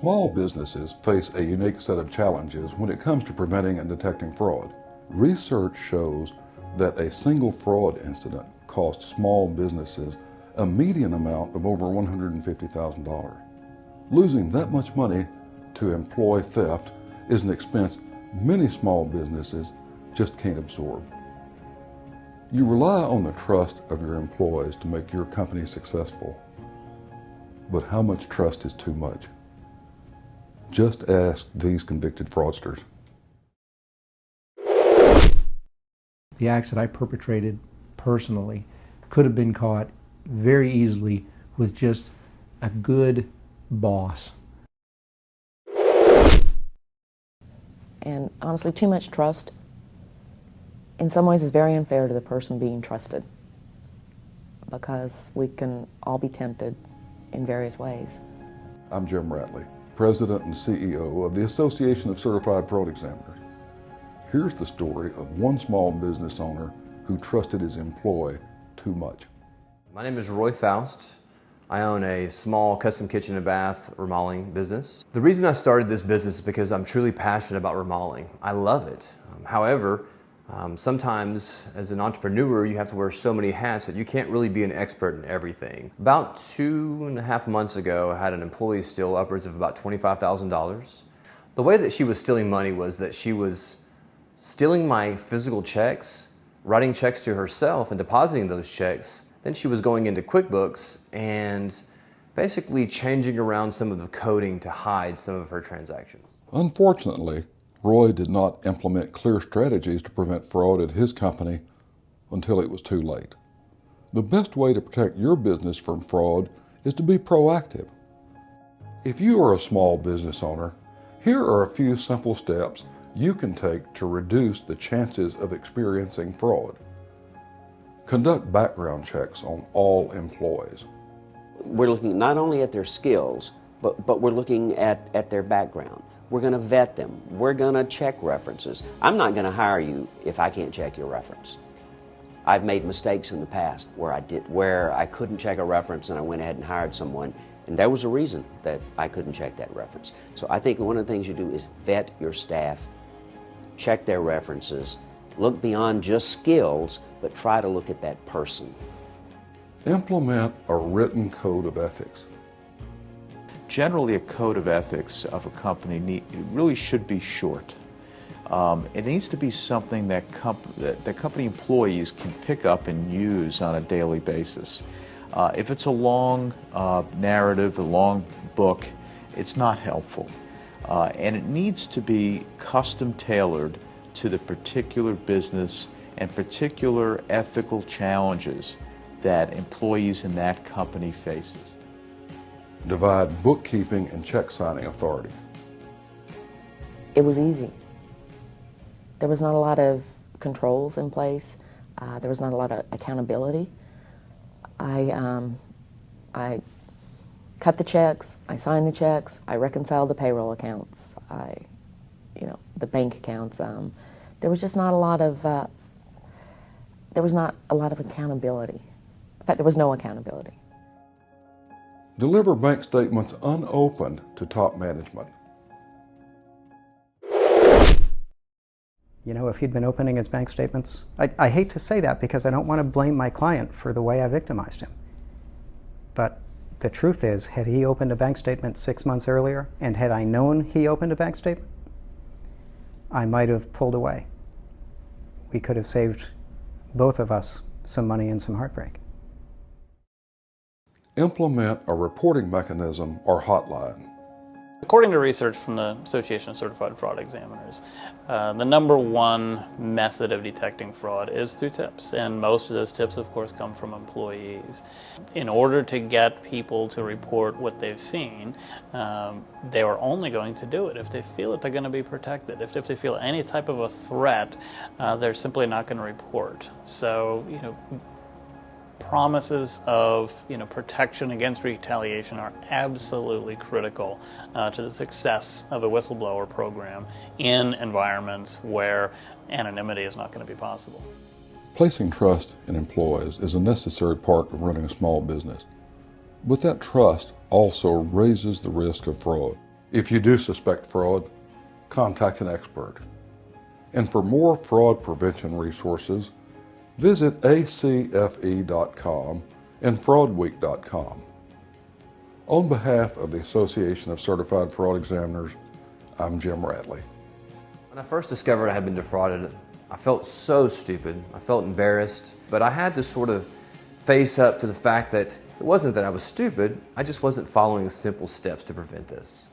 Small businesses face a unique set of challenges when it comes to preventing and detecting fraud. Research shows that a single fraud incident costs small businesses a median amount of over $150,000. Losing that much money to employee theft is an expense many small businesses just can't absorb. You rely on the trust of your employees to make your company successful. But how much trust is too much? Just ask these convicted fraudsters. The acts that I perpetrated personally could have been caught very easily with just a good boss. And honestly, too much trust in some ways is very unfair to the person being trusted, because we can all be tempted in various ways. I'm Jim Ratley, President and CEO of the Association of Certified Fraud Examiners. Here's the story of one small business owner who trusted his employee too much. My name is Roy Faust. I own a small custom kitchen and bath remodeling business. The reason I started this business is because I'm truly passionate about remodeling. I love it. However, sometimes as an entrepreneur, you have to wear so many hats that you can't really be an expert in everything. About 2.5 months ago, I had an employee steal upwards of about $25,000. The way that she was stealing money was that she was stealing my physical checks, writing checks to herself and depositing those checks. Then she was going into QuickBooks and basically changing around some of the coding to hide some of her transactions. Unfortunately, Roy did not implement clear strategies to prevent fraud at his company until it was too late. The best way to protect your business from fraud is to be proactive. If you are a small business owner, here are a few simple steps you can take to reduce the chances of experiencing fraud. Conduct background checks on all employees. We're looking not only at their skills, but we're looking at their background. We're going to vet them. We're going to check references. I'm not going to hire you if I can't check your reference. I've made mistakes in the past where I couldn't check a reference and I went ahead and hired someone, and there was a reason that I couldn't check that reference. So I think one of the things you do is vet your staff, check their references, look beyond just skills, but try to look at that person. Implement a written code of ethics. Generally, a code of ethics of a company really should be short. It needs to be something that company employees can pick up and use on a daily basis. If it's a long narrative, a long book, it's not helpful. And it needs to be custom tailored to the particular business and particular ethical challenges that employees in that company faces. Divide bookkeeping and check signing authority. It was easy. There was not a lot of controls in place. There was not a lot of accountability. I cut the checks, I signed the checks, I reconciled the payroll accounts, the bank accounts. There was just not a lot of accountability. In fact, there was no accountability. Deliver bank statements unopened to top management. You know, if he'd been opening his bank statements, I hate to say that because I don't want to blame my client for the way I victimized him. But the truth is, had he opened a bank statement 6 months earlier, and had I known he opened a bank statement, I might have pulled away. We could have saved both of us some money and some heartbreak. Implement a reporting mechanism or hotline. According to research from the Association of Certified Fraud Examiners, the #1 method of detecting fraud is through tips, and most of those tips, of course, come from employees. In order to get people to report what they've seen, they are only going to do it if they feel that they're going to be protected. If they feel any type of a threat, they're simply not going to report. So, promises of protection against retaliation are absolutely critical to the success of a whistleblower program in environments where anonymity is not going to be possible. Placing trust in employees is a necessary part of running a small business, but that trust also raises the risk of fraud. If you do suspect fraud, contact an expert. And for more fraud prevention resources, visit acfe.com and fraudweek.com. On behalf of the Association of Certified Fraud Examiners, I'm Jim Radley. When I first discovered I had been defrauded, I felt so stupid. I felt embarrassed, but I had to sort of face up to the fact that it wasn't that I was stupid, I just wasn't following simple steps to prevent this.